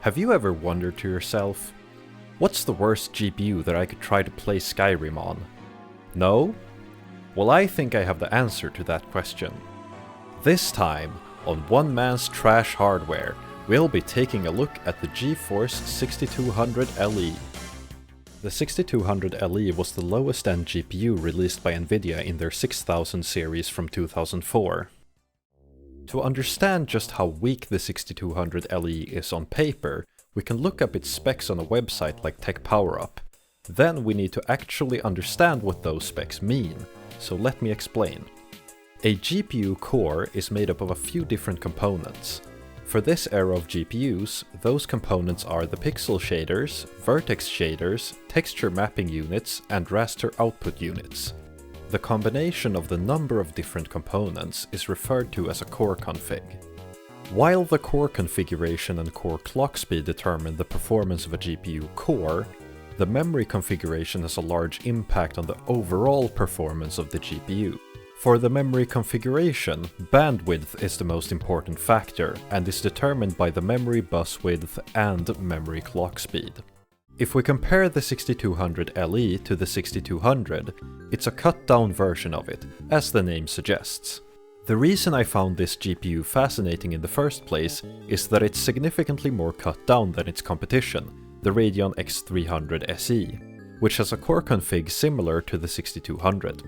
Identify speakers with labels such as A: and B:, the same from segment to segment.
A: Have you ever wondered to yourself, what's the worst GPU that I could try to play Skyrim on? No? Well, I think I have the answer to that question. This time, on One Man's Trash Hardware, we'll be taking a look at the Geforce 6200 LE. The 6200 LE was the lowest end GPU released by Nvidia in their 6000 series from 2004. To understand just how weak the 6200 LE is on paper, we can look up its specs on a website like TechPowerUp. Then we need to actually understand what those specs mean, so let me explain. A GPU core is made up of a few different components. For this era of GPUs, those components are the pixel shaders, vertex shaders, texture mapping units, and raster output units. The combination of the number of different components is referred to as a core config. While the core configuration and core clock speed determine the performance of a GPU core, the memory configuration has a large impact on the overall performance of the GPU. For the memory configuration, bandwidth is the most important factor and is determined by the memory bus width and memory clock speed. If we compare the 6200 LE to the 6200, it's a cut-down version of it, as the name suggests. The reason I found this GPU fascinating in the first place is that it's significantly more cut down than its competition, the Radeon X300 SE, which has a core config similar to the 6200.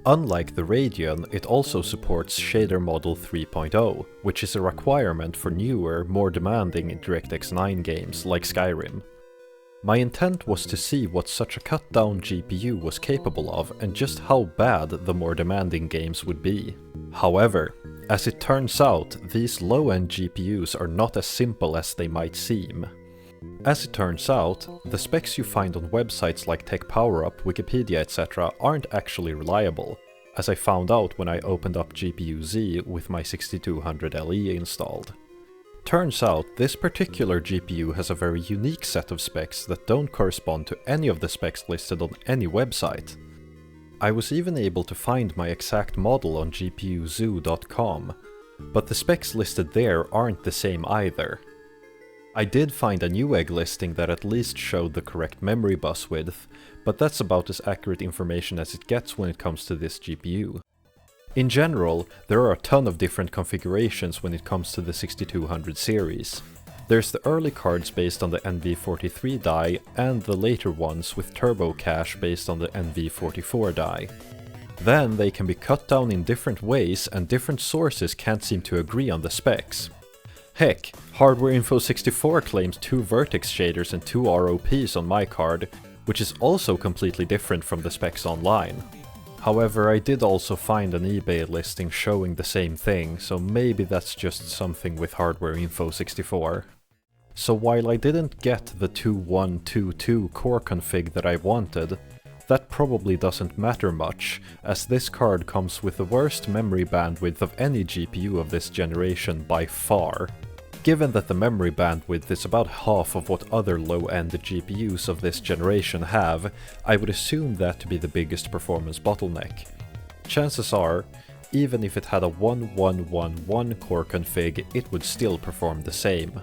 A: Unlike the Radeon, it also supports Shader Model 3.0, which is a requirement for newer, more demanding DirectX 9 games like Skyrim. My intent was to see what such a cut-down GPU was capable of and just how bad the more demanding games would be. However, as it turns out, these low-end GPUs are not as simple as they might seem. As it turns out, the specs you find on websites like TechPowerUp, Wikipedia, etc. aren't actually reliable, as I found out when I opened up GPU-Z with my 6200 LE installed. Turns out, this particular GPU has a very unique set of specs that don't correspond to any of the specs listed on any website. I was even able to find my exact model on GPUZoo.com, but the specs listed there aren't the same either. I did find a Newegg listing that at least showed the correct memory bus width, but that's about as accurate information as it gets when it comes to this GPU. In general, there are a ton of different configurations when it comes to the 6200 series. There's the early cards based on the NV43 die, and the later ones with turbo cache based on the NV44 die. Then they can be cut down in different ways, and different sources can't seem to agree on the specs. Heck, HardwareInfo64 claims 2 vertex shaders and 2 ROPs on my card, which is also completely different from the specs online. However, I did also find an eBay listing showing the same thing, so maybe that's just something with HardwareInfo64. So while I didn't get the 2122 core config that I wanted, that probably doesn't matter much, as this card comes with the worst memory bandwidth of any GPU of this generation by far. Given that the memory bandwidth is about half of what other low-end GPUs of this generation have, I would assume that to be the biggest performance bottleneck. Chances are, even if it had a 1111 core config, it would still perform the same.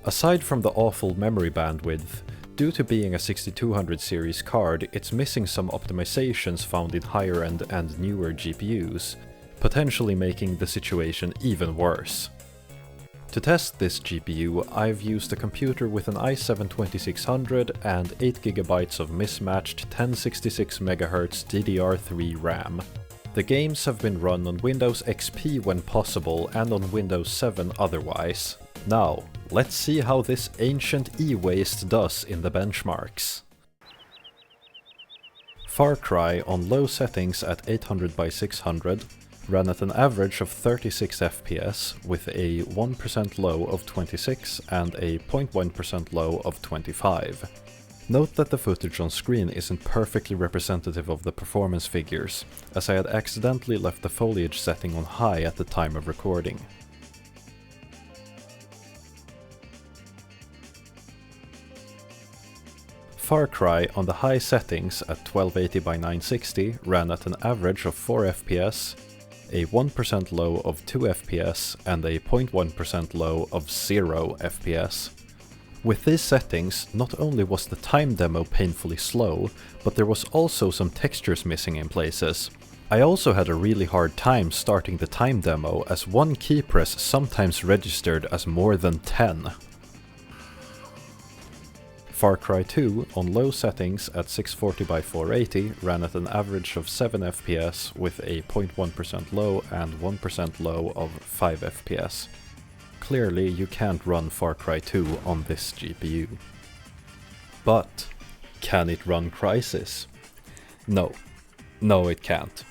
A: Aside from the awful memory bandwidth, due to being a 6200 series card, it's missing some optimizations found in higher-end and newer GPUs, potentially making the situation even worse. To test this GPU, I've used a computer with an i7-2600 and 8GB of mismatched 1066MHz DDR3 RAM. The games have been run on Windows XP when possible and on Windows 7 otherwise. Now, let's see how this ancient e-waste does in the benchmarks. Far Cry on low settings at 800x600 ran at an average of 36 FPS with a 1% low of 26 and a 0.1% low of 25. Note that the footage on screen isn't perfectly representative of the performance figures, as I had accidentally left the foliage setting on high at the time of recording. Far Cry on the high settings at 1280x960 ran at an average of 4 FPS, a 1% low of 2 FPS and a 0.1% low of 0 FPS. With these settings, not only was the time demo painfully slow, but there was also some textures missing in places. I also had a really hard time starting the time demo as one key press sometimes registered as more than 10. Far Cry 2 on low settings at 640x480 ran at an average of 7 FPS with a 0.1% low and 1% low of 5 FPS. Clearly you can't run Far Cry 2 on this GPU. But can it run Crysis? No. No, it can't.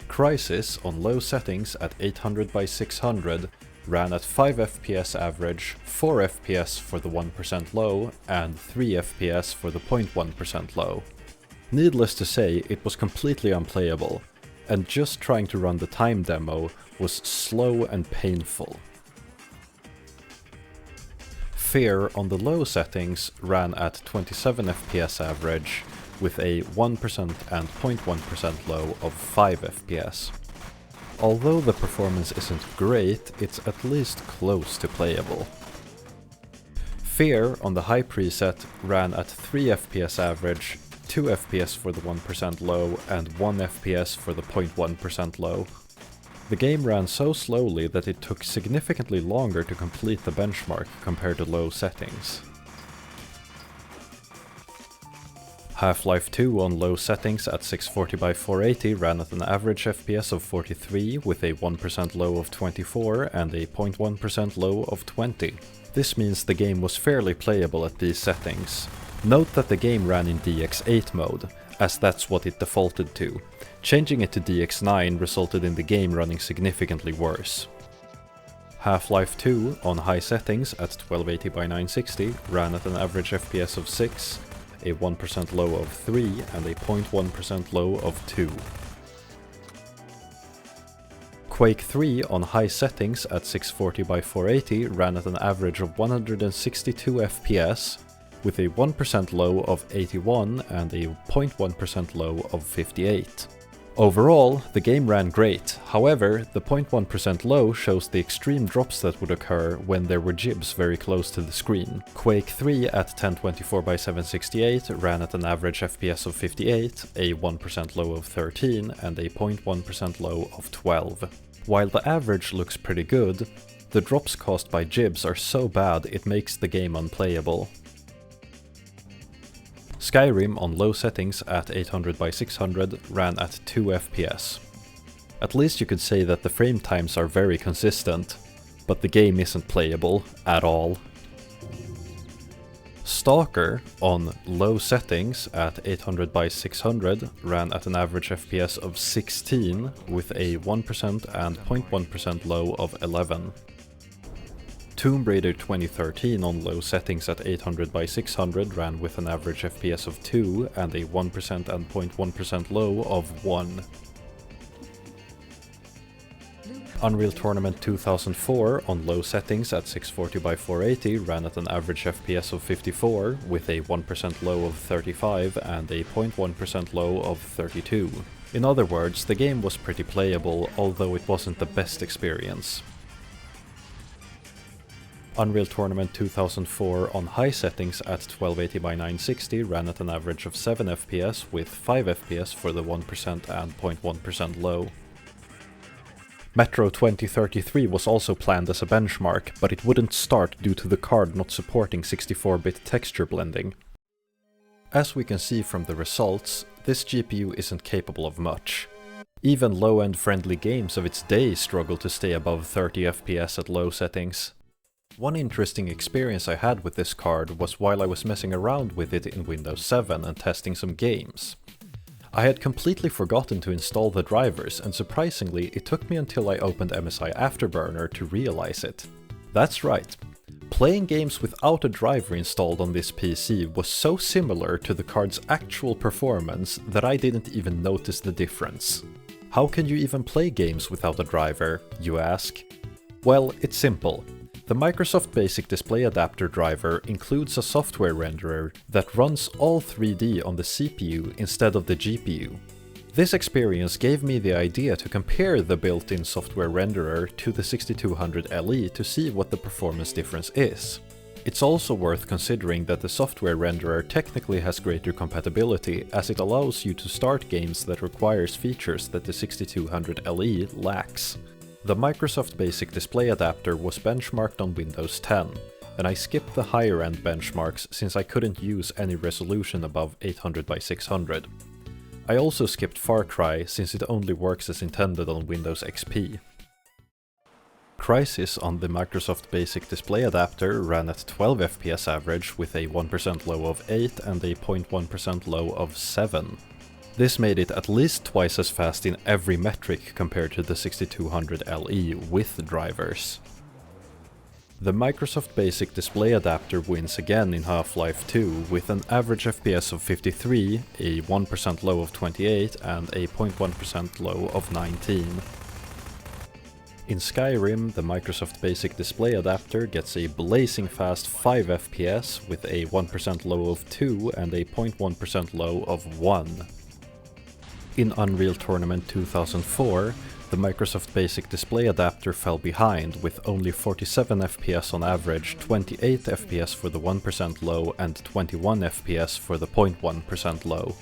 A: Crysis on low settings at 800x600 ran at 5 FPS average, 4 FPS for the 1% low, and 3 FPS for the 0.1% low. Needless to say, it was completely unplayable, and just trying to run the time demo was slow and painful. Fear on the low settings ran at 27 FPS average, with a 1% and 0.1% low of 5 FPS. Although the performance isn't great, it's at least close to playable. Fear on the high preset ran at 3 FPS average, 2 FPS for the 1% low, and 1 FPS for the 0.1% low. The game ran so slowly that it took significantly longer to complete the benchmark compared to low settings. Half-Life 2 on low settings at 640x480 ran at an average FPS of 43 with a 1% low of 24 and a 0.1% low of 20. This means the game was fairly playable at these settings. Note that the game ran in DX8 mode, as that's what it defaulted to. Changing it to DX9 resulted in the game running significantly worse. Half-Life 2 on high settings at 1280x960 ran at an average FPS of 6, a 1% low of 3 and a 0.1% low of 2. Quake 3 on high settings at 640x480 ran at an average of 162 FPS, with a 1% low of 81 and a 0.1% low of 58. Overall, the game ran great, however, the 0.1% low shows the extreme drops that would occur when there were jibs very close to the screen. Quake 3 at 1024x768 ran at an average FPS of 58, a 1% low of 13 and a 0.1% low of 12. While the average looks pretty good, the drops caused by jibs are so bad it makes the game unplayable. Skyrim on low settings at 800x600 ran at 2 FPS. At least you could say that the frame times are very consistent, but the game isn't playable at all. Stalker on low settings at 800x600 ran at an average FPS of 16 with a 1% and 0.1% low of 11. Tomb Raider 2013 on low settings at 800x600 ran with an average FPS of 2 and a 1% and 0.1% low of 1. Unreal Tournament 2004 on low settings at 640x480 ran at an average FPS of 54 with a 1% low of 35 and a 0.1% low of 32. In other words, the game was pretty playable, although it wasn't the best experience. Unreal Tournament 2004 on high settings at 1280x960 ran at an average of 7 FPS with 5 FPS for the 1% and 0.1% low. Metro 2033 was also planned as a benchmark, but it wouldn't start due to the card not supporting 64-bit texture blending. As we can see from the results, this GPU isn't capable of much. Even low-end friendly games of its day struggle to stay above 30 FPS at low settings. One interesting experience I had with this card was while I was messing around with it in Windows 7 and testing some games. I had completely forgotten to install the drivers, and surprisingly it took me until I opened MSI Afterburner to realize it. That's right. Playing games without a driver installed on this PC was so similar to the card's actual performance that I didn't even notice the difference. How can you even play games without a driver, you ask? Well, it's simple. The Microsoft Basic Display Adapter driver includes a software renderer that runs all 3D on the CPU instead of the GPU. This experience gave me the idea to compare the built-in software renderer to the 6200 LE to see what the performance difference is. It's also worth considering that the software renderer technically has greater compatibility, as it allows you to start games that requires features that the 6200LE lacks. The Microsoft Basic Display Adapter was benchmarked on Windows 10, and I skipped the higher end benchmarks since I couldn't use any resolution above 800 by 600. I also skipped Far Cry since it only works as intended on Windows XP. Crysis on the Microsoft Basic Display Adapter ran at 12 FPS average with a 1% low of 8 and a 0.1% low of 7. This made it at least twice as fast in every metric compared to the 6200LE with drivers. The Microsoft Basic Display Adapter wins again in Half-Life 2 with an average FPS of 53, a 1% low of 28 and a 0.1% low of 19. In Skyrim, the Microsoft Basic Display Adapter gets a blazing fast 5 FPS with a 1% low of 2 and a 0.1% low of 1. In Unreal Tournament 2004, the Microsoft Basic Display Adapter fell behind with only 47 FPS on average, 28 FPS for the 1% low and 21 FPS for the 0.1% low.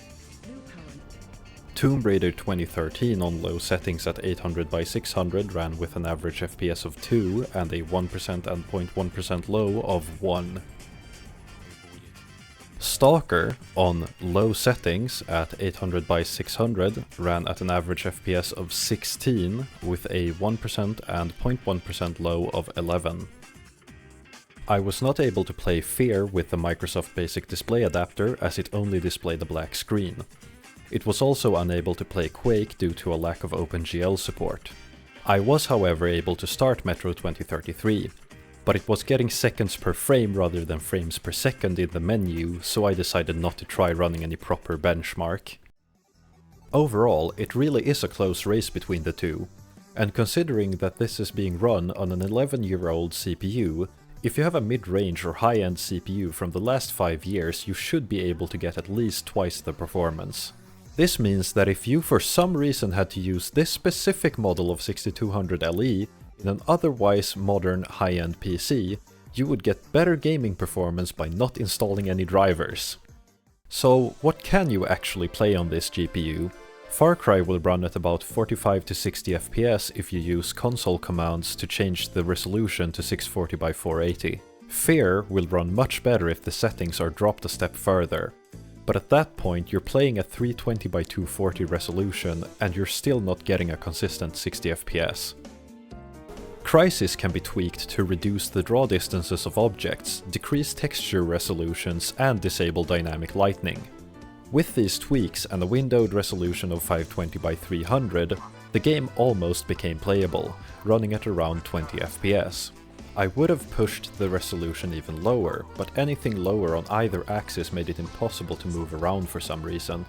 A: Tomb Raider 2013 on low settings at 800 by 600 ran with an average FPS of 2 and a 1% and 0.1% low of 1. Stalker on low settings at 800 by 600 ran at an average FPS of 16 with a 1% and 0.1% low of 11. I was not able to play Fear with the Microsoft Basic Display Adapter as it only displayed a black screen. It was also unable to play Quake due to a lack of OpenGL support. I was however able to start Metro 2033, but it was getting seconds per frame rather than frames per second in the menu, so I decided not to try running any proper benchmark. Overall, it really is a close race between the two, and considering that this is being run on an 11-year-old CPU, if you have a mid-range or high-end CPU from the last 5 years, you should be able to get at least twice the performance. This means that if you for some reason had to use this specific model of 6200LE in an otherwise modern high-end PC, you would get better gaming performance by not installing any drivers. So what can you actually play on this GPU? Far Cry will run at about 45 to 60 FPS if you use console commands to change the resolution to 640 by 480. Fear will run much better if the settings are dropped a step further. But at that point you're playing at 320 by 240 resolution and you're still not getting a consistent 60 FPS. Crysis can be tweaked to reduce the draw distances of objects, decrease texture resolutions and disable dynamic lighting. With these tweaks and a windowed resolution of 520 by 300, the game almost became playable, running at around 20 FPS. I would have pushed the resolution even lower, but anything lower on either axis made it impossible to move around for some reason.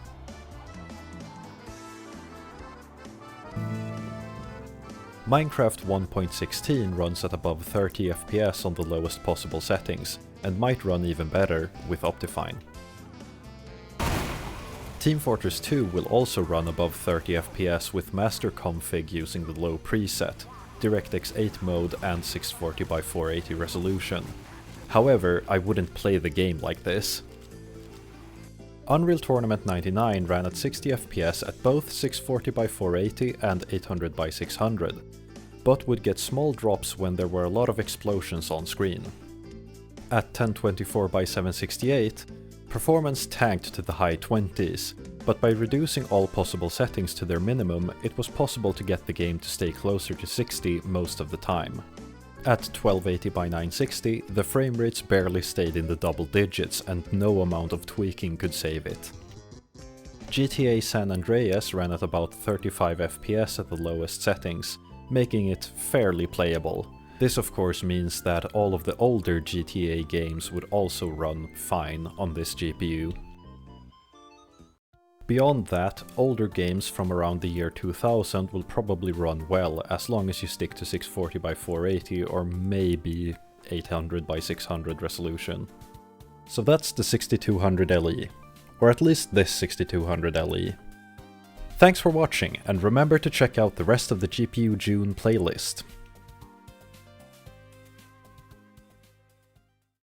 A: Minecraft 1.16 runs at above 30 FPS on the lowest possible settings, and might run even better with Optifine. Team Fortress 2 will also run above 30 FPS with master config using the low preset, DirectX 8 mode and 640 by 480 resolution. However, I wouldn't play the game like this. Unreal Tournament 99 ran at 60 FPS at both 640 by 480 and 800 by 600, but would get small drops when there were a lot of explosions on screen. At 1024 by 768, performance tanked to the high 20s, but by reducing all possible settings to their minimum, it was possible to get the game to stay closer to 60 most of the time. At 1280 by 960, the frame rates barely stayed in the double digits and no amount of tweaking could save it. GTA San Andreas ran at about 35 FPS at the lowest settings, making it fairly playable. This of course means that all of the older GTA games would also run fine on this GPU. Beyond that, older games from around the year 2000 will probably run well as long as you stick to 640 by 480 or maybe 800 by 600 resolution. So that's the 6200LE, or at least this 6200LE. Thanks for watching, and remember to check out the rest of the GPU June playlist.